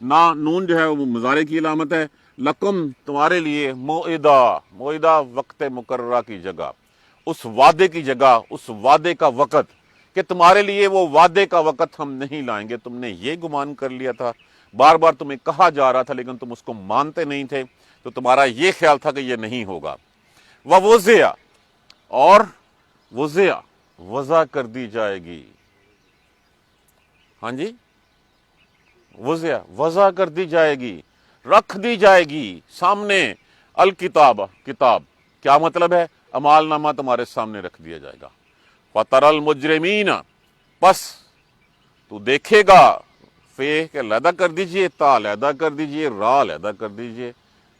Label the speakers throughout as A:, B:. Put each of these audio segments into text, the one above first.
A: نون جو ہے وہ مضارع کی علامت ہے، لکم تمہارے لیے، موعدہ وقت مقررہ کی جگہ، اس وعدے کی جگہ، اس وعدے کا وقت، کہ تمہارے لیے وہ وعدے کا وقت ہم نہیں لائیں گے۔ تم نے یہ گمان کر لیا تھا، بار بار تمہیں کہا جا رہا تھا لیکن تم اس کو مانتے نہیں تھے، تو تمہارا یہ خیال تھا کہ یہ نہیں ہوگا۔ وَوُزِعَ، اور وضع کر دی جائے گی، ہاں جی، وضع کر دی جائے گی، رکھ دی جائے گی سامنے، الکتاب، کتاب، کیا مطلب ہے؟ اعمال نامہ تمہارے سامنے رکھ دیا جائے گا۔ فَتَرَى الْمُجْرِمِينَ، بس تو دیکھے گا، فے کہ علیحدہ کر دیجئے، تا علیحدہ کر دیجئے، را علیحدہ کر دیجئے،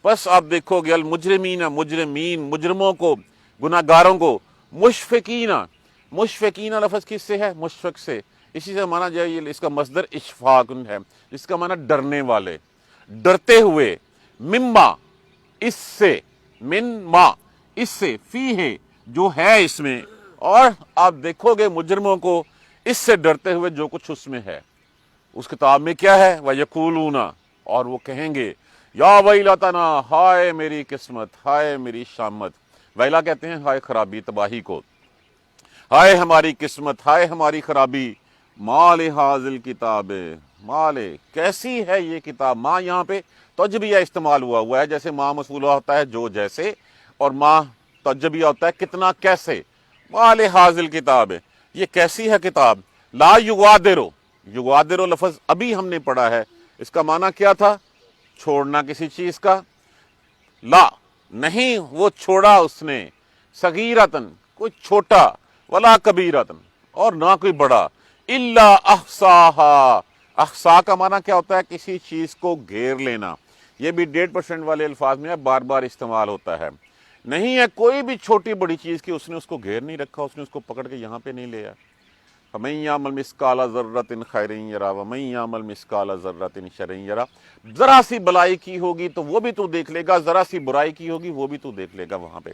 A: بس آپ دیکھو گے المجرمین، مجرمین، مجرموں کو، گناہ گاروں کو، مشفقین لفظ کس سے ہے؟ مشفق سے، اسی سے مانا جائے، یہ اس کا مصدر اشفاق ہے، اس کا مانا ڈرنے والے، ڈرتے ہوئے، مما، اس سے، من ما، اس سے، فی ہے، جو ہے اس میں، اور آپ دیکھو گے مجرموں کو اس سے ڈرتے ہوئے جو کچھ اس میں ہے۔ اس کتاب میں کیا ہے؟ وَيَقُولُونَ، اور وہ کہیں گے، یا ویلتنا، ہائے میری قسمت، ہائے میری شامت، ویلا کہتے ہیں ہائے خرابی، تباہی کو، ہائے ہماری قسمت، ہائے ہماری خرابی، ما لِهَٰذِی الْکِتَابِ، ما لے، کیسی ہے یہ کتاب؟ ماں یہاں پہ تجبیہ استعمال ہوا ہے، جیسے ماں مفعول ہوتا ہے جو جیسے، اور ماں تجبیہ ہوتا ہے کتنا کیسے، ما لِهَٰذِی الْکِتَابِ، یہ کیسی ہے کتاب، لا یغادر لفظ ابھی ہم نے پڑھا ہے، اس کا معنی کیا تھا؟ چھوڑنا کسی چیز کا، لا، نہیں وہ چھوڑا اس نے، صغیرتن، کوئی چھوٹا، ولا کبیرتن، اور نہ کوئی بڑا، الا احصاہا، احصا کا معنی کیا ہوتا ہے؟ کسی چیز کو گھیر لینا، یہ بھی 1.5% والے الفاظ میں بار بار استعمال ہوتا ہے، نہیں ہے کوئی بھی چھوٹی بڑی چیز کی اس نے اس کو گھیر نہیں رکھا، اس نے اس کو پکڑ کے یہاں پہ نہیں لیا۔ فَمَن يَعْمَلْ مِثْقَالَ ذَرَّةٍ خَيْرٍ يَرَهُ وَمَن يَعْمَلْ مِثْقَالَ ذَرَّةٍ شَرٍّ يَرَهُ، ذرا سی بلائی کی ہوگی تو وہ بھی تو دیکھ لے گا، ذرا سی برائی کی ہوگی وہ بھی تو دیکھ لے گا وہاں پہ۔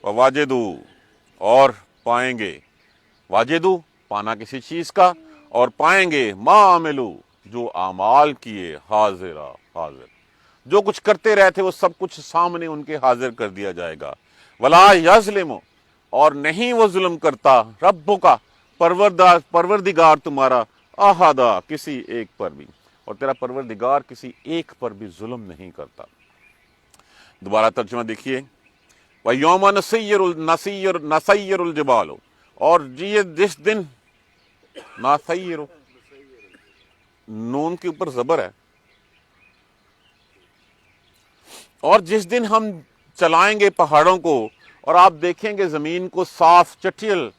A: وَوَاجِدُوا، اور پائیں گے، واجدو پانا کسی چیز کا، اور پائیں گے، ما عملو، جو اعمال کیے، حاضر، جو کچھ کرتے رہے تھے وہ سب کچھ سامنے ان کے حاضر کر دیا جائے گا۔ ولا یظلم، اور نہیں وہ ظلم کرتا، ربوں کا، پروردگار تمہارا، احدا، کسی ایک پر بھی، اور تیرا پروردگار کسی ایک پر بھی ظلم نہیں کرتا۔ دوبارہ ترجمہ دیکھیے، وَيَوْمَ نَسَيِّرُ الْجِبَالُ، اور جس دن، نَسَيِّرُ، نون کے اوپر زبر ہے، اور جس دن ہم چلائیں گے پہاڑوں کو، اور آپ دیکھیں گے زمین کو صاف چٹیل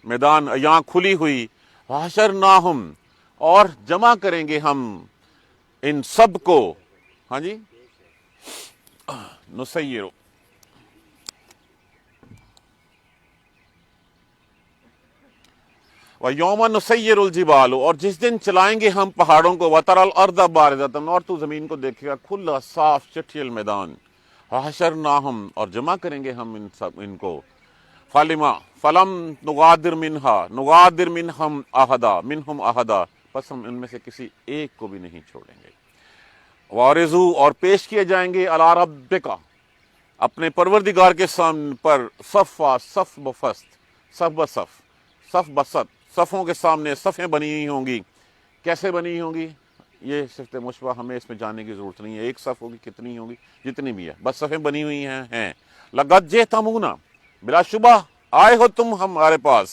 A: میدان، یہاں کھلی ہوئی، حشرناہم، اور جمع کریں گے ہم ان سب کو، ہاں جی، نسیرو، وَيَوْمَ نُسَيِّرُ الْجِبَالُ، اور جس دن چلائیں گے ہم پہاڑوں کو، وَتَرَى الْأَرْضَ بَارِزَةً، اور تو زمین کو دیکھے گا کھلا صاف چٹیل میدان، حشرناہم، اور جمع کریں گے ہم ان کو، فلم نغادر منہم احدا، پس ہم ان میں سے کسی ایک کو بھی نہیں چھوڑیں گے۔ وارزو، اور پیش کیے جائیں گے، علی ربک، اپنے پروردگار کے سامنے پر، صف بست، صفوں کے سامنے صفیں بنی ہوئی ہوں گی، کیسے بنی ہوئی ہوں گی؟ یہ صفت مشبہ ہمیں اس میں جاننے کی ضرورت نہیں ہے، ایک صف ہوگی کتنی ہوگی؟ جتنی بھی ہے، بس صفیں بنی ہوئی ہیں۔ لقد جئتمونا، بلا شبہ آئے ہو تم ہمارے پاس،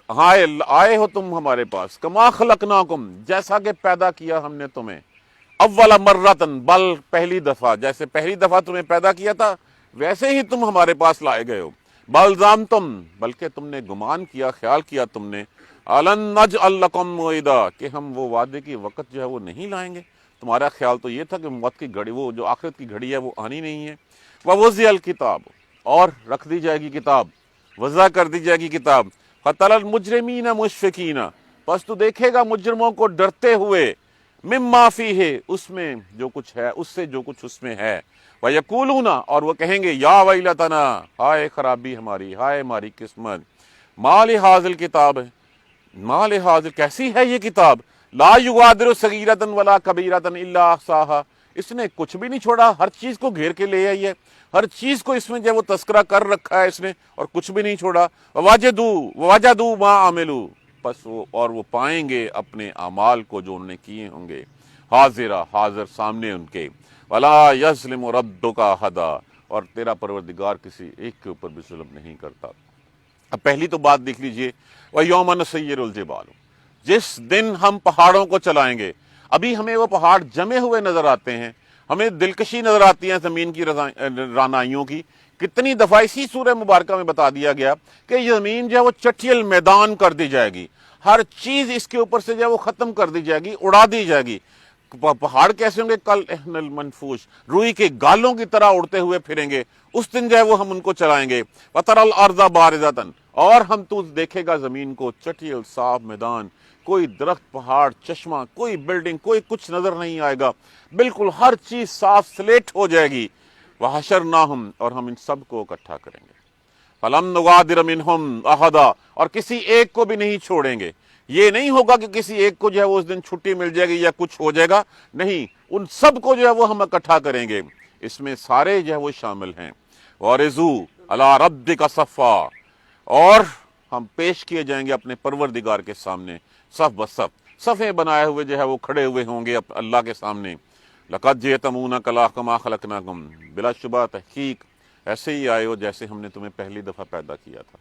A: آئے ہو تم ہمارے پاس، کما خلقناکم، جیسا کہ پیدا کیا ہم نے تمہیں، اول مرتن، بل پہلی دفعہ، جیسے پہلی دفعہ تمہیں پیدا کیا تھا ویسے ہی تم ہمارے پاس لائے گئے ہو، بل زعمتم، بلکہ تم نے گمان کیا، خیال کیا تم نے، الن نجعل لکم موعدا، کہ ہم وہ وعدے کی وقت جو ہے وہ نہیں لائیں گے، تمہارا خیال تو یہ تھا کہ موت کی گھڑی، وہ جو آخرت کی گھڑی ہے وہ آنی نہیں ہے۔ ووضع الکتاب، اور رکھ دی جائے گی کتاب، وضع کر دی جائے گی کتاب، فتری المجرمین مشفقین، بس تو دیکھے گا مجرموں کو ڈرتے ہوئے، مما فیہ، اس میں جو کچھ ہے، اس سے جو کچھ اس میں ہے، وَيَقُولُونَ، اور وہ کہیں گے، یا ویلتنا، ہائے خرابی ہماری، ہائے ہماری قسمت، ما لِهَٰذِی الْکِتَابِ، ما لِهَٰذِی، کیسی ہے یہ کتاب، لا یغادر صغیرۃ ولا کبیرۃ الا احصاها، اس نے کچھ بھی نہیں چھوڑا، ہر چیز کو گھیر کے لے آئی ہے، ہر چیز کو اس میں جو ہے وہ تذکرہ کر رکھا ہے اس نے، اور کچھ بھی نہیں چھوڑا۔ ووجدوا ما عملوا، پس وہ پائیں گے اپنے اعمال کو جو انہوں نے کیے ہوں گے، حاضر سامنے ان کے۔ ولا یظلم ربک احدا، اور تیرا پروردگار کسی ایک کے اوپر بھی ظلم نہیں کرتا۔ اب پہلی تو بات دیکھ لیجئے، وَيَوْمَ نُسَيِّرُ الْجِبَالَ، جس دن ہم پہاڑوں کو چلائیں گے۔ ابھی ہمیں وہ پہاڑ جمے ہوئے نظر آتے ہیں، ہمیں دلکشی نظر آتی ہے زمین کی رانائیوں کی۔ کتنی دفعہ اسی سورہ مبارکہ میں بتا دیا گیا کہ یہ زمین جو ہے وہ چٹیل میدان کر دی جائے گی، ہر چیز اس کے اوپر سے جو ہے وہ ختم کر دی جائے گی، اڑا دی جائے گی۔ پہاڑ کیسے ہوں گے؟ کل احن المنفوش، روئی کے گالوں کی طرح اڑتے ہوئے پھریں گے، اس دن جو ہے وہ ہم ان کو چلائیں گے۔ وَتَرَى الْأَرْضَ بَارِزَةً، اور ہم تو دیکھے گا زمین کو چٹیل صاف میدان، کوئی درخت، پہاڑ، چشمہ، کوئی بلڈنگ، کوئی کچھ نظر نہیں آئے گا، بالکل ہر چیز صاف سلیٹ ہو جائے گی۔ وَحَشَرْنَاهُمْ، اور ہم ان سب کو اکٹھا کریں گے۔ فَلَمْ نُغَادِرْ مِنْهُمْ أَحَدًا، اور کسی ایک کو بھی نہیں چھوڑیں گے۔ یہ نہیں ہوگا کہ کسی ایک کو جو ہے وہ اس دن چھٹی مل جائے گی یا کچھ ہو جائے گا، نہیں، ان سب کو جو ہے وہ ہم اکٹھا کریں گے، اس میں سارے جو ہے وہ شامل ہیں۔ وَعَرِضُوا عَلَىٰ رَبِّكَ صَفًّا، اور ہم پیش کیے جائیں گے اپنے پروردگار کے سامنے صف بصف، صفیں بنائے ہوئے جو ہے وہ کھڑے ہوئے ہوں گے اللہ کے سامنے۔ لَقَدْ جِئْتُمُونَا كَمَا خَلَقْنَاكُمْ، بلا شبہ تحقیق ایسے ہی آئے ہو جیسے ہم نے تمہیں پہلی دفعہ پیدا کیا تھا۔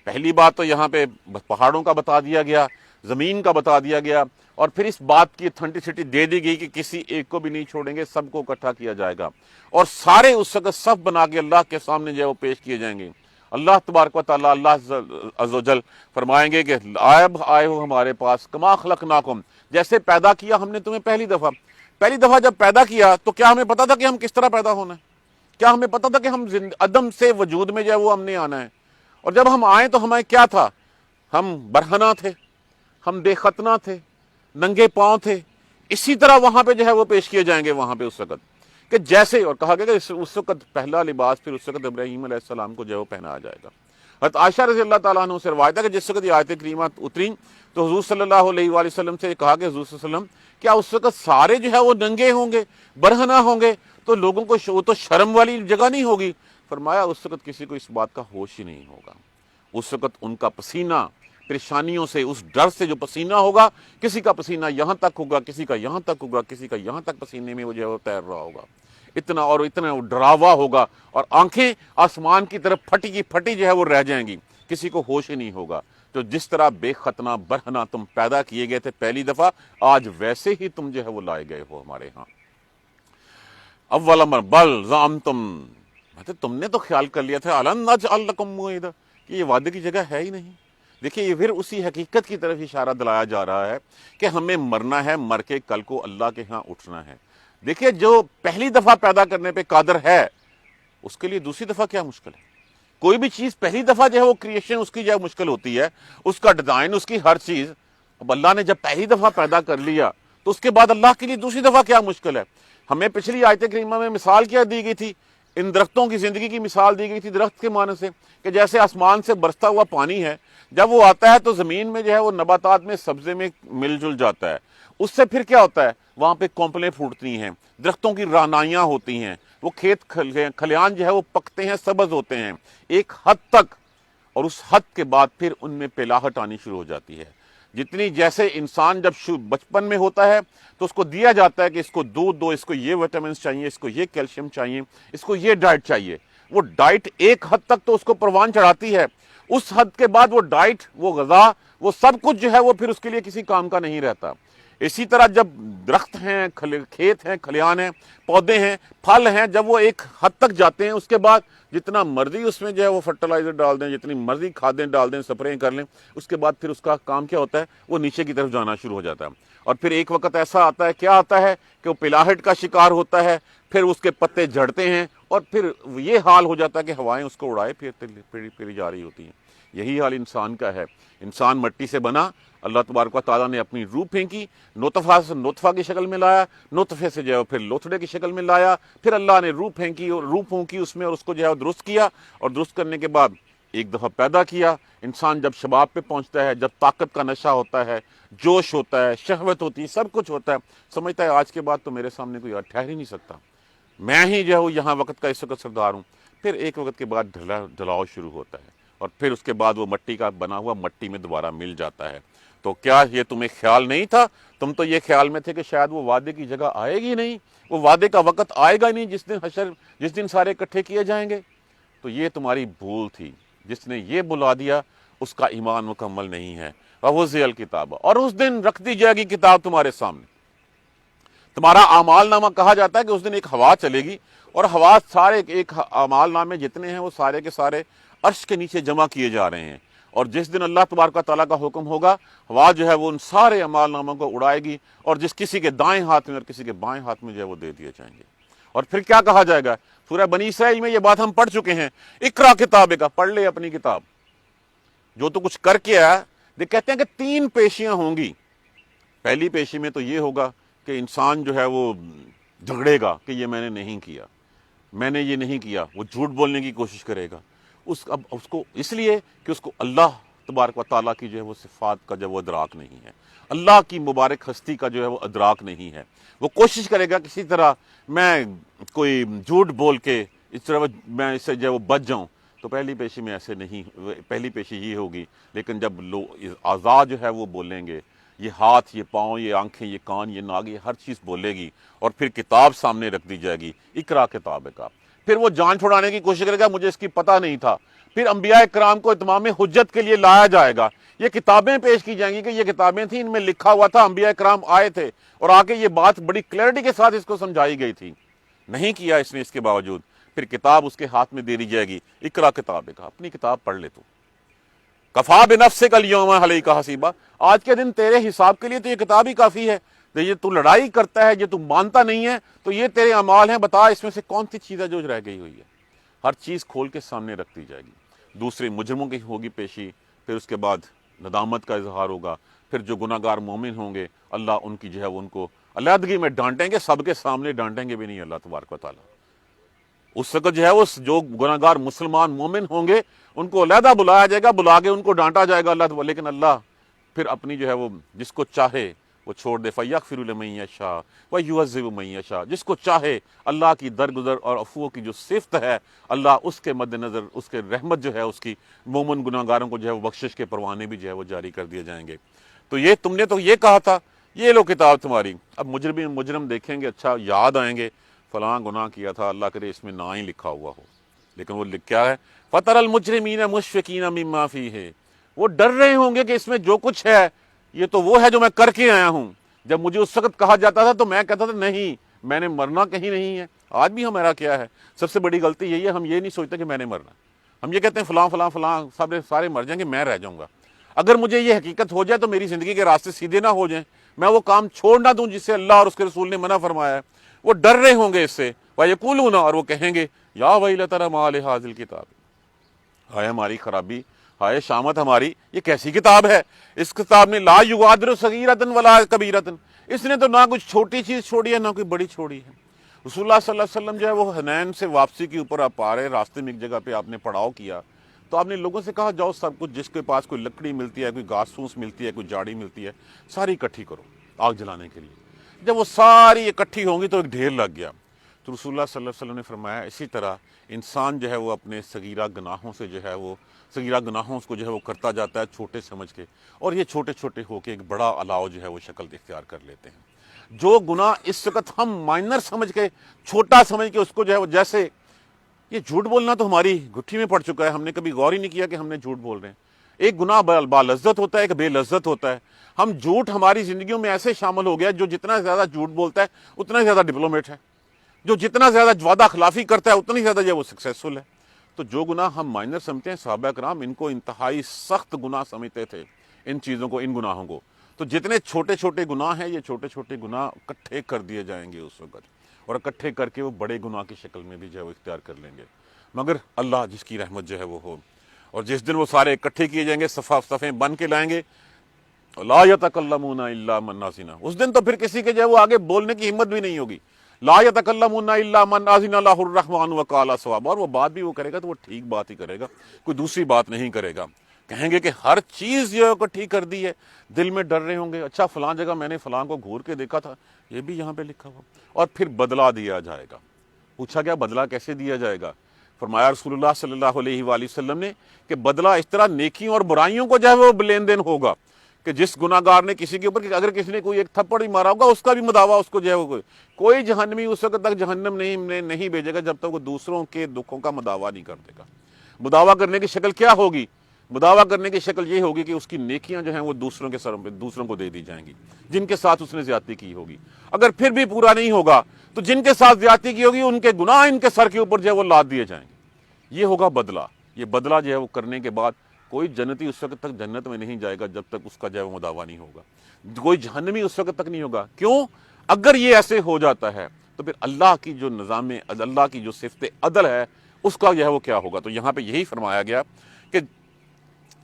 A: پہلی بات تو یہاں پہ پہاڑوں کا بتا دیا گیا، زمین کا بتا دیا گیا، اور پھر اس بات کی اتھینٹسٹی دے دی گئی کہ کسی ایک کو بھی نہیں چھوڑیں گے، سب کو اکٹھا کیا جائے گا، اور سارے اس وقت صف بنا کے اللہ کے سامنے جو ہے وہ پیش کیے جائیں گے۔ اللہ تبارک و تعالیٰ، اللہ عز و جل فرمائیں گے کہ آئے ہو ہمارے پاس، کما خلقناکم، جیسے پیدا کیا ہم نے تمہیں پہلی دفعہ جب پیدا کیا تو کیا ہمیں پتا تھا کہ ہم کس طرح پیدا ہونا ہے؟ کیا ہمیں پتا تھا کہ ہم عدم سے وجود میں جو ہے وہ ہم نے آنا ہے؟ اور جب ہم آئے تو ہمیں کیا تھا؟ ہم برہنہ تھے، ہم بے ختنہ تھے، ننگے پاؤں تھے۔ اسی طرح وہاں پہ جو ہے وہ پیش کیے جائیں گے وہاں پہ اس وقت، کہ جیسے، اور کہا گیا کہ اس وقت پہلا لباس پھر اس وقت ابراہیم علیہ السلام کو جو ہے وہ پہنایا جائے گا۔ حضرت عائشہ رضی اللہ تعالیٰ عنہ سے روایت ہے کہ جس وقت یہ آیت کریمہ اتری تو حضور صلی اللہ علیہ وآلہ وسلم سے کہا کہ حضور صلی اللہ علیہ وسلم کیا اس وقت سارے جو ہے وہ ننگے ہوں گے، برہنہ ہوں گے، تو لوگوں کو وہ تو شرم والی جگہ نہیں ہوگی؟ فرمایا اس وقت کسی کو اس بات کا ہوش ہی نہیں ہوگا۔ اس وقت ان کا پسینہ پریشانیوں سے، اس ڈر سے جو پسینہ ہوگا، کسی کا پسینہ یہاں تک ہوگا، کسی کا یہاں تک ہوگا، کسی کا یہاں تک پسینے میں وہ جو ہے وہ تیر رہا ہوگا، اتنا ڈراوا ہوگا، اور آنکھیں آسمان کی طرف پھٹی کی پھٹی جو ہے وہ رہ جائیں گی، کسی کو ہوش ہی نہیں ہوگا۔ تو جس طرح بے ختنہ برہنہ تم پیدا کیے گئے تھے پہلی دفعہ، آج ویسے ہی تم جو ہے وہ لائے گئے ہو ہمارے ہاں۔ اول امر بل زعمتم، تم نے تو خیال کر لیا تھا الن نجعل لکم موعدا، کہ یہ وعدے کی جگہ ہے ہی نہیں۔ دیکھیے یہ پھر اسی حقیقت کی طرف اشارہ دلایا جا رہا ہے کہ ہمیں مرنا ہے، مر کے کل کو اللہ کے ہاں اٹھنا ہے۔ دیکھیے جو پہلی دفعہ پیدا کرنے پہ قادر ہے، اس کے لیے دوسری دفعہ کیا مشکل ہے؟ کوئی بھی چیز پہلی دفعہ جو ہے وہ کریشن اس کی جو ہے مشکل ہوتی ہے، اس کا ڈیزائن، اس کی ہر چیز۔ اب اللہ نے جب پہلی دفعہ پیدا کر لیا تو اس کے بعد اللہ کے لیے دوسری دفعہ کیا مشکل ہے؟ ہمیں پچھلی آیت کریمہ میں مثال کیا دی گئی تھی؟ ان درختوں کی زندگی کی مثال دی گئی تھی درخت کے معنی سے، کہ جیسے آسمان سے برستا ہوا پانی ہے، جب وہ آتا ہے تو زمین میں جو ہے وہ نباتات میں، سبزے میں مل جل جاتا ہے۔ اس سے پھر کیا ہوتا ہے؟ وہاں پہ کونپلیں پھوٹتی ہیں، درختوں کی رعنائیاں ہوتی ہیں، وہ کھیت کھلیان جو ہے وہ پکتے ہیں، سبز ہوتے ہیں ایک حد تک، اور اس حد کے بعد پھر ان میں پلاہٹ آنی شروع ہو جاتی ہے۔ جتنی جیسے انسان جب بچپن میں ہوتا ہے تو اس کو دیا جاتا ہے کہ اس کو دودھ دو، اس کو یہ وٹامنس چاہیے، اس کو یہ کیلشیم چاہیے، اس کو یہ ڈائٹ چاہیے۔ وہ ڈائٹ ایک حد تک تو اس کو پروان چڑھاتی ہے، اس حد کے بعد وہ ڈائٹ، وہ غذا، وہ سب کچھ جو ہے وہ پھر اس کے لیے کسی کام کا نہیں رہتا۔ اسی طرح جب درخت ہیں، کھیت ہیں، کھلیان ہیں، پودے ہیں، پھل ہیں، جب وہ ایک حد تک جاتے ہیں اس کے بعد جتنا مرضی اس میں جو ہے وہ فرٹیلائزر ڈال دیں، جتنی مرضی کھادیں ڈال دیں، سپرے کر لیں، اس کے بعد پھر اس کا کام کیا ہوتا ہے؟ وہ نیچے کی طرف جانا شروع ہو جاتا ہے، اور پھر ایک وقت ایسا آتا ہے، کیا آتا ہے کہ وہ پلاہٹ کا شکار ہوتا ہے، پھر اس کے پتے جھڑتے ہیں، اور پھر یہ حال ہو جاتا ہے کہ ہوائیں اس کو اڑائے پھر جا رہی ہوتی ہیں۔ یہی حال انسان کا ہے۔ انسان مٹی سے بنا، اللہ تبارک و تعالیٰ نے اپنی روح پھینکی، نطفہ کی شکل میں لایا، نطفے سے جو ہے پھر لوتھڑے کی شکل میں لایا، پھر اللہ نے روح پھینکی اور روح پھونکی اس میں، اور اس کو جو ہے درست کیا، اور درست کرنے کے بعد ایک دفعہ پیدا کیا، انسان جب شباب پہ پہنچتا ہے، جب طاقت کا نشہ ہوتا ہے، جوش ہوتا ہے، شہوت ہوتی ہے، سب کچھ ہوتا ہے، سمجھتا ہے آج کے بعد تو میرے سامنے کوئی اور ٹھہر ہی نہیں سکتا، میں ہی جو ہے یہاں وقت کا اس وقت سردار ہوں۔ پھر ایک وقت کے بعد ڈھلاؤ شروع ہوتا ہے، اور پھر اس کے بعد وہ مٹی کا بنا ہوا مٹی میں دوبارہ مل جاتا ہے۔ تو کیا یہ تمہیں خیال نہیں تھا؟ تم تو یہ خیال میں تھے کہ شاید وہ وعدے کی جگہ آئے گی نہیں، وہ وعدے کا وقت آئے گا نہیں جس دن حشر، جس دن سارے اکٹھے کیے جائیں گے۔ تو یہ تمہاری بھول تھی، جس نے یہ بلا دیا اس کا ایمان مکمل نہیں ہے۔ وَوُضِعَ الْكِتَابَ، اور اس دن رکھ دی جائے گی کتاب تمہارے سامنے، تمہارا اعمال نامہ۔ کہا جاتا ہے کہ اس دن ایک ہوا چلے گی، اور ہوا سارے ایک اعمال نامے جتنے ہیں وہ سارے کے سارے عرش کے نیچے جمع کیے جا رہے ہیں، اور جس دن اللہ تبارک و تعالیٰ کا حکم ہوگا، ہوا جو ہے وہ ان سارے اعمال ناموں کو اڑائے گی، اور جس کسی کے دائیں ہاتھ میں اور کسی کے بائیں ہاتھ میں جو ہے وہ دے دیے جائیں گے۔ اور پھر کیا کہا جائے گا؟ سورہ بنی اسرائیل میں یہ بات ہم پڑھ چکے ہیں، اقرا کتابے کا، پڑھ لے اپنی کتاب، جو تو کچھ کر کے آیا۔ کہتے ہیں کہ 3 پیشیاں ہوں گی۔ پہلی پیشی میں تو یہ ہوگا کہ انسان جو ہے وہ جھگڑے گا کہ یہ میں نے نہیں کیا، میں نے یہ نہیں کیا، وہ جھوٹ بولنے کی کوشش کرے گا، اب اس کو اس لیے کہ اس کو اللہ تبارک و تعالیٰ کی جو ہے وہ صفات کا جو وہ ادراک نہیں ہے، اللہ کی مبارک ہستی کا جو ہے وہ ادراک نہیں ہے۔ وہ کوشش کرے گا کسی طرح میں کوئی جھوٹ بول کے اس طرح میں اس سے جو ہے وہ بچ جاؤں۔ تو پہلی پیشی میں ایسے نہیں، پہلی پیشی یہ ہوگی، لیکن جب لوگ اعضاء جو ہے وہ بولیں گے، یہ ہاتھ، یہ پاؤں، یہ آنکھیں، یہ کان، یہ ناک، یہ ہر چیز بولے گی، اور پھر کتاب سامنے رکھ دی جائے گی، اقرا کتاب کا۔ پھر وہ جان چھڑانے کی کوشش کرے گا، مجھے اس کی پتہ نہیں تھا۔ پھر انبیاء کرام کو اتمام حجت کے لیے لایا جائے گا، یہ کتابیں پیش کی جائیں گی کہ یہ کتابیں تھیں، ان میں لکھا ہوا تھا، انبیاء کرام آئے تھے اور آ کے یہ بات بڑی کلیئرٹی کے ساتھ اس کو سمجھائی گئی تھی، نہیں کیا اس نے، اس کے باوجود پھر کتاب اس کے ہاتھ میں دے دی جائے گی، اقرا کتاب کا، اپنی کتاب پڑھ لے تو، کفا بنفسک الیوم علیک حسیبا، آج کے دن تیرے حساب کے لیے تو یہ کتاب ہی کافی ہے۔ یہ تو لڑائی کرتا ہے، یہ تو مانتا نہیں ہے، تو یہ تیرے اعمال ہیں، بتا اس میں سے کون سی چیز ہے جو رہ گئی ہوئی ہے۔ ہر چیز کھول کے سامنے رکھ دی جائے گی۔ دوسرے مجرموں کی ہوگی پیشی، پھر اس کے بعد ندامت کا اظہار ہوگا، پھر جو گناہ گار مومن ہوں گے اللہ ان کی جو ہے ان کو علیحدگی میں ڈانٹیں گے، سب کے سامنے ڈانٹیں گے بھی نہیں اللہ تبارک و تعالیٰ۔ اس وقت جو ہے وہ جو گناہ گار مسلمان مومن ہوں گے ان کو علیحدہ بلایا جائے گا، بلا کے ان کو ڈانٹا جائے گا اللہ، لیکن اللہ پھر اپنی جو ہے وہ جس کو چاہے وہ چھوڑ دے، فَيَغْفِرُ لِمَن يَشَاءُ وَيُعَذِّبُ مَن يَشَاءُ، جس کو چاہے۔ اللہ کی درگزر اور عفو کی جو صفت ہے، اللہ اس کے مد نظر اس کے رحمت جو ہے اس کی مومن گناہ گاروں کو جو ہے وہ بخشش کے پروانے بھی جو ہے وہ جاری کر دیے جائیں گے۔ تو یہ تم نے تو یہ کہا تھا، یہ لو کتاب تمہاری۔ اب مجرم دیکھیں گے، اچھا یاد آئیں گے فلاں گناہ کیا تھا، اللہ کرے اس میں نہ ہی لکھا ہوا ہو، لیکن وہ کیا ہے، فَتَرَى الْمُجْرِمِينَ مُشْفِقِينَ مِمَّا فِيهِ، وہ ڈر رہے ہوں گے کہ اس میں جو کچھ ہے یہ تو وہ ہے جو میں کر کے آیا ہوں۔ جب مجھے اس وقت کہا جاتا تھا تو میں کہتا تھا نہیں، میں نے مرنا کہیں نہیں ہے۔ آج بھی ہمارا کیا ہے، سب سے بڑی غلطی یہی ہے، ہم یہ نہیں سوچتے کہ میں نے مرنا، ہم یہ کہتے ہیں فلاں فلاں فلاں سارے مر جائیں گے، میں رہ جاؤں گا۔ اگر مجھے یہ حقیقت ہو جائے تو میری زندگی کے راستے سیدھے نہ ہو جائیں، میں وہ کام چھوڑ نہ دوں جس سے اللہ اور اس کے رسول نے منع فرمایا ہے۔ وہ ڈر رہے ہوں گے اس سے، وَيَقُولُونَ، اور وہ کہیں گے یا وَيْلَتَنَا مَا لِهَٰذِهِ الْكِتَابِ، ہائے ہماری خرابی، ہائے شامت ہماری، یہ کیسی کتاب ہے، اس کتاب نے لا یغادر صغیرۃ ولا کبیرۃ، اس نے تو نہ کچھ چھوٹی چیز چھوڑی ہے نہ کوئی بڑی چھوڑی ہے۔ رسول اللہ صلی اللہ علیہ وسلم جو ہے وہ حنین سے واپسی کے اوپر آپ آ رہے، راستے میں ایک جگہ پہ آپ نے پڑاؤ کیا، تو آپ نے لوگوں سے کہا جاؤ سب کچھ، جس کے پاس کوئی لکڑی ملتی ہے، کوئی گھاس پھوس ملتی ہے، کوئی جاڑی ملتی ہے، ساری اکٹھی کرو آگ جلانے کے لیے۔ جب وہ ساری اکٹھی ہوں گی تو ایک ڈھیر لگ گیا، تو رسول اللہ صلی اللہ علیہ وسلم نے فرمایا اسی طرح انسان جو ہے وہ اپنے صغیرہ گناہوں سے جو ہے وہ صغیرہ گناہوں کو جو ہے وہ کرتا جاتا ہے چھوٹے سمجھ کے، اور یہ چھوٹے چھوٹے ہو کے ایک بڑا الاؤ جو ہے وہ شکل اختیار کر لیتے ہیں۔ جو گناہ اس وقت ہم مائنر سمجھ کے، چھوٹا سمجھ کے اس کو جو ہے وہ، جیسے یہ جھوٹ بولنا تو ہماری گٹھی میں پڑ چکا ہے، ہم نے کبھی غور ہی نہیں کیا کہ ہم نے جھوٹ بول رہے ہیں۔ ایک گناہ با لذت ہوتا ہے، ایک بے لذت ہوتا ہے۔ ہم جھوٹ ہماری زندگیوں میں ایسے شامل ہو گیا، جو جتنا زیادہ جھوٹ بولتا ہے اتنا زیادہ ڈپلومیٹ ہے، جو جتنا زیادہ وعدہ خلافی کرتا ہے اتنی زیادہ جو وہ سکسیسفل ہے۔ تو جو گناہ ہم مائنر سمجھتے ہیں، صحابہ کرام ان کو انتہائی سخت گناہ سمجھتے تھے، ان چیزوں کو، ان گناہوں کو۔ تو جتنے چھوٹے چھوٹے گناہ ہیں، یہ چھوٹے چھوٹے گناہ اکٹھے کر دیے جائیں گے اس وقت، اور اکٹھے کر کے وہ بڑے گناہ کی شکل میں بھی جو ہے وہ اختیار کر لیں گے، مگر اللہ جس کی رحمت جو ہے وہ ہو۔ اور جس دن وہ سارے اکٹھے کیے جائیں گے، صفیں بن کے لائیں گے، لا یتکلمون الا من اذن، اس دن تو پھر کسی کے جو ہے وہ آگے بولنے کی ہمت بھی نہیں ہوگی، لا یتکلمون الا من اذن له الرحمن وقال صواب، اور وہ بات بھی وہ کرے گا تو وہ ٹھیک بات ہی کرے گا، کوئی دوسری بات نہیں کرے گا۔ کہیں گے کہ ہر چیز جو ہے ٹھیک کر دی ہے، دل میں ڈر رہے ہوں گے، اچھا فلاں جگہ میں نے فلاں کو گھور کے دیکھا تھا، یہ بھی یہاں پہ لکھا ہوا، اور پھر بدلہ دیا جائے گا۔ پوچھا گیا بدلہ کیسے دیا جائے گا؟ فرمایا رسول اللہ صلی اللہ علیہ وآلہ وسلم نے کہ بدلہ اس طرح نیکیوں اور برائیوں کو جو ہے وہ لین دین ہوگا کہ جس گناہ گار نے کسی کے اوپر اگر کسی نے کوئی ایک تھپڑ ہی مارا ہوگا، اس کا بھی مداوع اس کو جو ہے وہ کوئی جہنمی اس وقت تک جہنم نہیں بھیجے گا جب تک وہ دوسروں کے دکھوں کا مداوع نہیں کر دے گا۔ مداوع کرنے کی شکل کیا ہوگی؟ مداوع کرنے کی شکل یہ ہوگی کہ اس کی نیکیاں جو ہیں وہ دوسروں کے سر پہ دوسروں کو دے دی جائیں گی جن کے ساتھ اس نے زیادتی کی ہوگی۔ اگر پھر بھی پورا نہیں ہوگا تو جن کے ساتھ زیادتی کی ہوگی ان کے گناہ ان کے سر کے اوپر جو ہے وہ لاد دیے جائیں گے۔ یہ ہوگا بدلہ۔ یہ بدلہ جو ہے وہ کرنے کے بعد کوئی جنتی اس وقت تک جنت میں نہیں جائے گا جب تک اس کا جو ہے وہ مداوع نہیں ہوگا، کوئی جہنمی اس وقت تک نہیں ہوگا۔ کیوں؟ اگر یہ ایسے ہو جاتا ہے تو پھر اللہ کی جو نظام اللہ کی جو صفت عدل ہے اس کا جو ہے وہ کیا ہوگا؟ تو یہاں پہ یہی فرمایا گیا کہ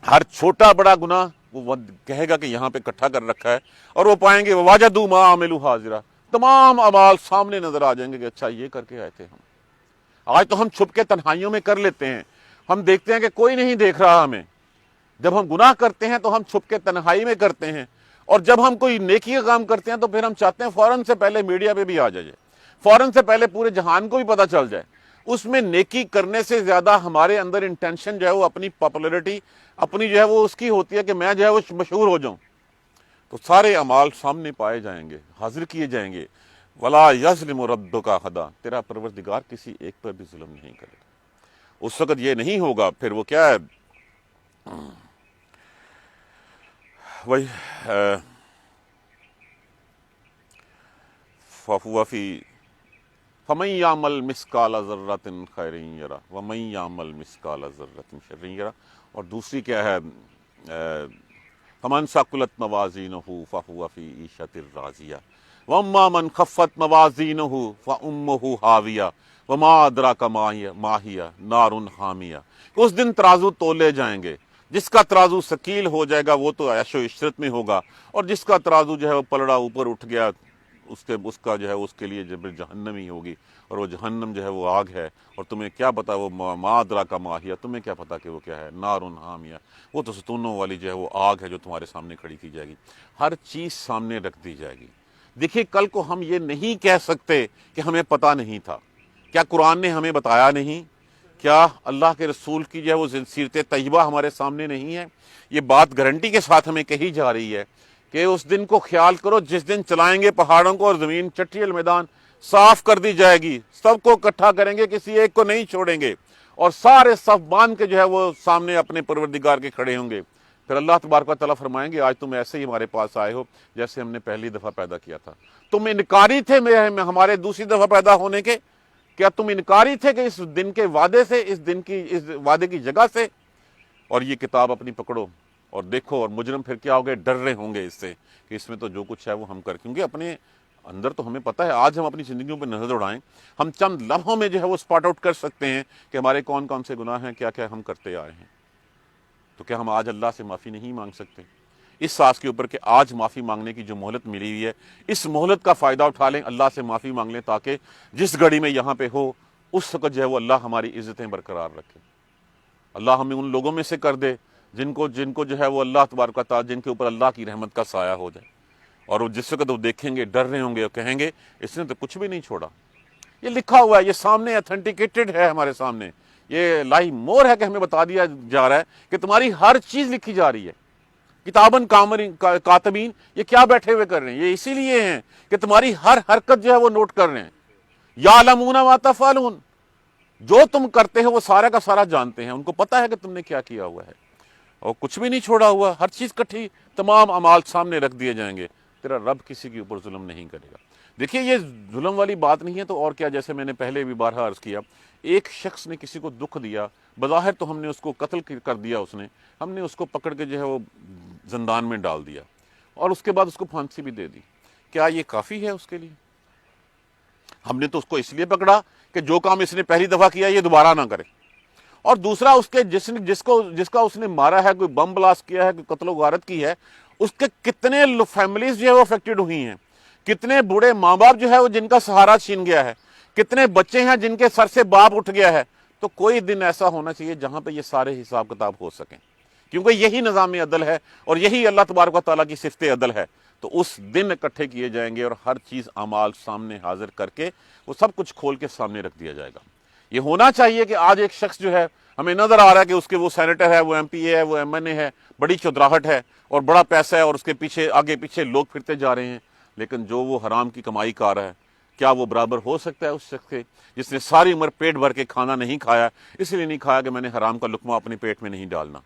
A: ہر چھوٹا بڑا گناہ وہ کہے گا کہ یہاں پہ اکٹھا کر رکھا ہے، اور وہ پائیں گے وَوَجَدُوا مَا عَمِلُوا حاضرا، تمام اعمال سامنے نظر آ جائیں گے کہ اچھا یہ کر کے آئے تھے ہم۔ آج تو ہم چھپ کے تنہائیوں میں کر لیتے ہیں، ہم دیکھتے ہیں کہ کوئی نہیں دیکھ رہا ہمیں۔ جب ہم گناہ کرتے ہیں تو ہم چھپ کے تنہائی میں کرتے ہیں، اور جب ہم کوئی نیکی کا کام کرتے ہیں تو پھر ہم چاہتے ہیں فوراً سے پہلے میڈیا پہ بھی آ جائے، فوراً سے پہلے پورے جہان کو بھی پتہ چل جائے۔ اس میں نیکی کرنے سے زیادہ ہمارے اندر انٹینشن جو ہے وہ اپنی پاپولیرٹی اپنی جو ہے وہ اس کی ہوتی ہے کہ میں جو ہے وہ مشہور ہو جاؤں۔ تو سارے اعمال سامنے پائے جائیں گے، حاضر کیے جائیں گے۔ وَلَا يَظْلِمُ رَبُّكَ أَحَدًا، تیرا پروردگار کسی ایک پر بھی ظلم نہیں کرے گا۔ اس وقت یہ نہیں ہوگا، پھر وہ کیا ہے، وہی فَمَن يَعْمَلْ مِثْقَالَ ذَرَّةٍ خَيْرًا يَرَهُ وَمَن يَعْمَلْ مِثْقَالَ ذَرَّةٍ شَرًّا يَرَهُ، اور دوسری کیا ہے، فَمَن ثَقُلَتْ مَوَازِينُهُ فَهُوَ فِي عِيشَةٍ رَاضِيَةٍ وَأَمَّا مَن خَفَّتْ مَوَازِينُهُ فَأُمُّهُ هَاوِيَةٌ وَمَا أَدْرَاكَ مَا هِيَ نَارٌ حَامِيَةٌ، کہ اس دن ترازو تولے جائیں گے، جس کا ترازو ثقیل ہو جائے گا وہ تو عیش و عشرت میں ہوگا، اور جس کا ترازو جو ہے وہ پلڑا اوپر اٹھ گیا اس کا جو ہے اس کے لیے جب جہنم ہی ہوگی، اور وہ جہنم جو ہے وہ آگ ہے، اور تمہیں کیا پتا وہ ما ادراک ما ہی، تمہیں کیا پتا کہ وہ کیا ہے، نار حامیہ، وہ تو ستونوں والی جو ہے وہ آگ ہے جو تمہارے سامنے کھڑی کی جائے گی، ہر چیز سامنے رکھ دی جائے گی۔ دیکھیے کل کو ہم یہ نہیں کہہ سکتے کہ ہمیں پتہ نہیں تھا، کیا قرآن نے ہمیں بتایا نہیں؟ کیا اللہ کے رسول کی جو ہے وہ سیرت طیبہ ہمارے سامنے نہیں ہے؟ یہ بات گارنٹی کے ساتھ ہمیں کہی جا رہی ہے کہ اس دن کو خیال کرو جس دن چلائیں گے پہاڑوں کو اور زمین چٹی المیدان صاف کر دی جائے گی، سب کو اکٹھا کریں گے، کسی ایک کو نہیں چھوڑیں گے، اور سارے صف باندھ کے جو ہے وہ سامنے اپنے پروردگار کے کھڑے ہوں گے۔ پھر اللہ تبارک و تعالیٰ فرمائیں گے آج تم ایسے ہی ہمارے پاس آئے ہو جیسے ہم نے پہلی دفعہ پیدا کیا تھا، تم انکاری تھے ہمارے دوسری دفعہ پیدا ہونے کے، کیا تم انکاری تھے کہ اس دن کے وعدے سے، اس وعدے کی جگہ سے؟ اور یہ کتاب اپنی پکڑو اور دیکھو، اور مجرم پھر کیا ہوگے، ڈر رہے ہوں گے اس سے کہ اس میں تو جو کچھ ہے وہ ہم کیونکہ اپنے اندر تو ہمیں پتہ ہے، آج ہم اپنی زندگیوں پہ نظر دوڑائیں، ہم چند لمحوں میں جو ہے وہ اسپاٹ آؤٹ کر سکتے ہیں کہ ہمارے کون کون سے گناہ ہیں، کیا کیا ہم کرتے آئے ہیں۔ تو کیا ہم آج اللہ سے معافی نہیں مانگ سکتے؟ اس ساز کے اوپر کہ آج معافی مانگنے کی جو مہلت ملی ہوئی ہے، اس مہلت کا فائدہ اٹھا لیں، اللہ سے معافی مانگ لیں، تاکہ جس گھڑی میں یہاں پہ ہو اس وقت جو ہے وہ اللہ ہماری عزتیں برقرار رکھے۔ اللہ ہمیں ان لوگوں میں سے کر دے جن کو جو ہے وہ اللہ تبارک و تعالیٰ جن کے اوپر اللہ کی رحمت کا سایہ ہو جائے، اور وہ جس وقت وہ دیکھیں گے ڈر رہے ہوں گے اور کہیں گے اس نے تو کچھ بھی نہیں چھوڑا۔ یہ لکھا ہوا ہے، یہ سامنے اتھینٹیکیٹڈ ہے، ہمارے سامنے یہ لائی مور ہے کہ ہمیں بتا دیا جا رہا ہے کہ تمہاری ہر چیز لکھی جا رہی ہے۔ کتاباً کاتبین، یہ کیا بیٹھے ہوئے کر رہے ہیں؟ یہ اسی لیے ہیں کہ تمہاری ہر حرکت جو ہے وہ نوٹ کر رہے ہیں۔ یعلمون ما تفعلون، جو تم کرتے ہو وہ سارا کا سارا جانتے ہیں، ان کو پتہ ہے کہ تم نے کیا کیا ہوا ہے، اور کچھ بھی نہیں چھوڑا ہوا، ہر چیز کٹھی، تمام اعمال سامنے رکھ دیے جائیں گے۔ تیرا رب کسی کے اوپر ظلم نہیں کرے گا۔ دیکھیے یہ ظلم والی بات نہیں ہے تو اور کیا، جیسے میں نے پہلے بھی بارہا عرض کیا، ایک شخص نے کسی کو دکھ دیا، بظاہر تو ہم نے اس کو قتل کر دیا، ہم نے اس کو پکڑ کے جو ہے وہ زندان میں ڈال دیا، اور اس کے بعد اس کو پھانسی بھی دے دی۔ کیا یہ کافی ہے اس کے لیے؟ ہم نے تو اس کو اس لیے پکڑا کہ جو کام اس نے پہلی دفعہ کیا یہ دوبارہ نہ کرے، اور دوسرا اس کے جس کا اس نے مارا ہے، کوئی بم بلاسٹ کیا ہے، کوئی قتل و غارت کی ہے، اس کے کتنے فیملیز جو ہے وہ افیکٹڈ ہوئی ہیں، کتنے بوڑھے ماں باپ جو ہے وہ جن کا سہارا چھین گیا ہے، کتنے بچے ہیں جن کے سر سے باپ اٹھ گیا ہے۔ تو کوئی دن ایسا ہونا چاہیے جہاں پہ یہ سارے حساب کتاب ہو سکیں، کیونکہ یہی نظام عدل ہے اور یہی اللہ تبارک و تعالیٰ کی صفت عدل ہے۔ تو اس دن اکٹھے کیے جائیں گے اور ہر چیز اعمال سامنے حاضر کر کے وہ سب کچھ کھول کے سامنے رکھ دیا جائے گا۔ یہ ہونا چاہیے کہ آج ایک شخص جو ہے ہمیں نظر آ رہا ہے کہ اس کے وہ سینیٹر ہے، وہ ایم پی اے ہے، وہ ایم این اے ہے، بڑی چودراہٹ ہے اور بڑا پیسہ ہے اور اس کے پیچھے آگے پیچھے لوگ پھرتے جا رہے ہیں، لیکن جو وہ حرام کی کمائی کر رہا ہے، کیا وہ برابر ہو سکتا ہے اس شخص کے جس نے ساری عمر پیٹ بھر کے کھانا نہیں کھایا، اس لیے نہیں کھایا کہ میں نے حرام کا لقمہ اپنے پیٹ میں نہیں ڈالنا؟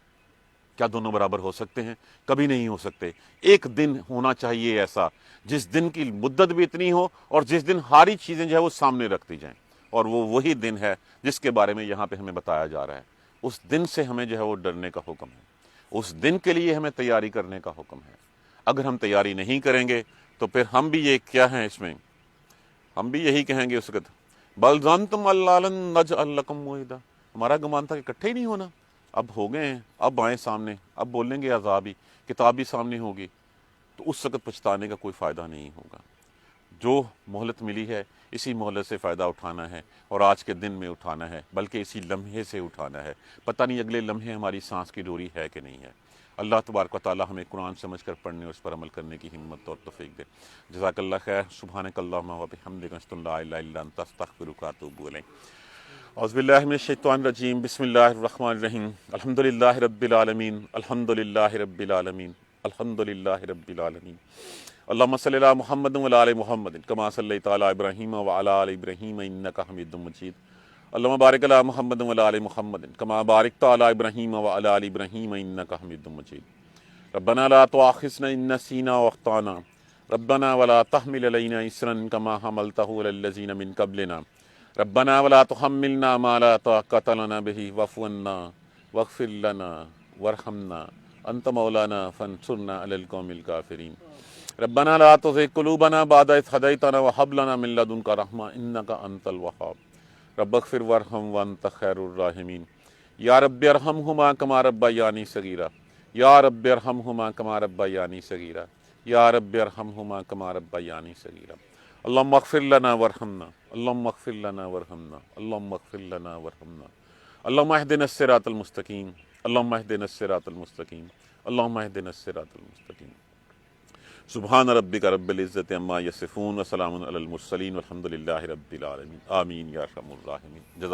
A: کیا دونوں برابر ہو سکتے ہیں؟ کبھی نہیں ہو سکتے۔ ایک دن ہونا چاہیے ایسا جس دن کی مدت بھی اتنی ہو اور جس دن ساری چیزیں جو ہے وہ سامنے رکھ دی جائیں، اور وہ وہی دن ہے جس کے بارے میں یہاں پہ ہمیں بتایا جا رہا ہے۔ اس دن سے ہمیں جو ہے وہ ڈرنے کا حکم ہے، اس دن کے لیے ہمیں تیاری کرنے کا حکم ہے۔ اگر ہم تیاری نہیں کریں گے تو پھر ہم بھی یہ کیا ہیں، اس میں ہم بھی یہی کہیں گے اس وقت، بل ظننتم اللہ لن نجعل لکم موعدا، ہمارا گمان تھا کہ اکٹھے ہی نہیں ہونا، اب ہو گئے ہیں، اب آئیں سامنے، اب بولیں گے عذاب ہی، کتاب بھی سامنے ہوگی، تو اس وقت پچھتانے کا کوئی فائدہ نہیں ہوگا۔ جو مہلت ملی ہے اسی مہلت سے فائدہ اٹھانا ہے، اور آج کے دن میں اٹھانا ہے، بلکہ اسی لمحے سے اٹھانا ہے۔ پتہ نہیں اگلے لمحے ہماری سانس کی ڈوری ہے کہ نہیں ہے۔ اللہ تبارک و تعالی ہمیں قرآن سمجھ کر پڑھنے اور اس پر عمل کرنے کی ہمت اور توفیق دے۔ جزاک اللہ خیر۔ سبحانک اللہم و بحمدک، اشہد ان لا الہ الا انت، استغفرک و اتوب الیک۔ اعوذ باللہ من الشیطان الرجیم، بسم اللہ الرحمن الرحیم، الحمدللہ رب العالمین، الحمدللہ رب العالمین، الحمدللہ رب العالمین۔ اللہم صلی علی محمد وعلی آل محمد کما صلیت علی ابراہیم وعلی آل ابراہیم انک حمید مجید۔ اللہم بارک علی محمد وعلی آل محمد کما بارکت علی ابراہیم وعلی آل ابراہیم انک حمید مجید۔ ربنا لا تؤاخذنا ان نسینا واخطانا ربنا ولا تحمل علینا اصرا کما حملتہ علی الذین من قبلنا ربنا ولا تحملنا ما لا طاقۃ لنا به واعف عنا واغفر لنا وارحمنا انت مولانا فانصرنا علی القوم الکافرین۔ ربنا لا تزغ قلوبنا بعد إذ هديتنا وهب لنا من لدنك رحمة إنك أنت الوهاب رب اغفر وارحم وأنت خير الراحمين یا رب ارحمهما كما ربياني صغيرا یا رب ارحمهما كما ربياني صغيرا یا رب ارحمهما كما ربياني صغيرا۔ اللهم اغفر لنا وارحمنا، اللهم اغفر لنا وارحمنا، اللهم اغفر لنا وارحمنا، اللهم اهدنا الصراط المستقيم، اللهم اهدنا الصراط المستقيم، اللهم اهدنا الصراط المستقيم۔ سبحان ربک رب العزت عما یصفون وسلام علی المرسلین والحمد للہ رب العالمین، آمین یا ارحم الراحمین۔ جزاک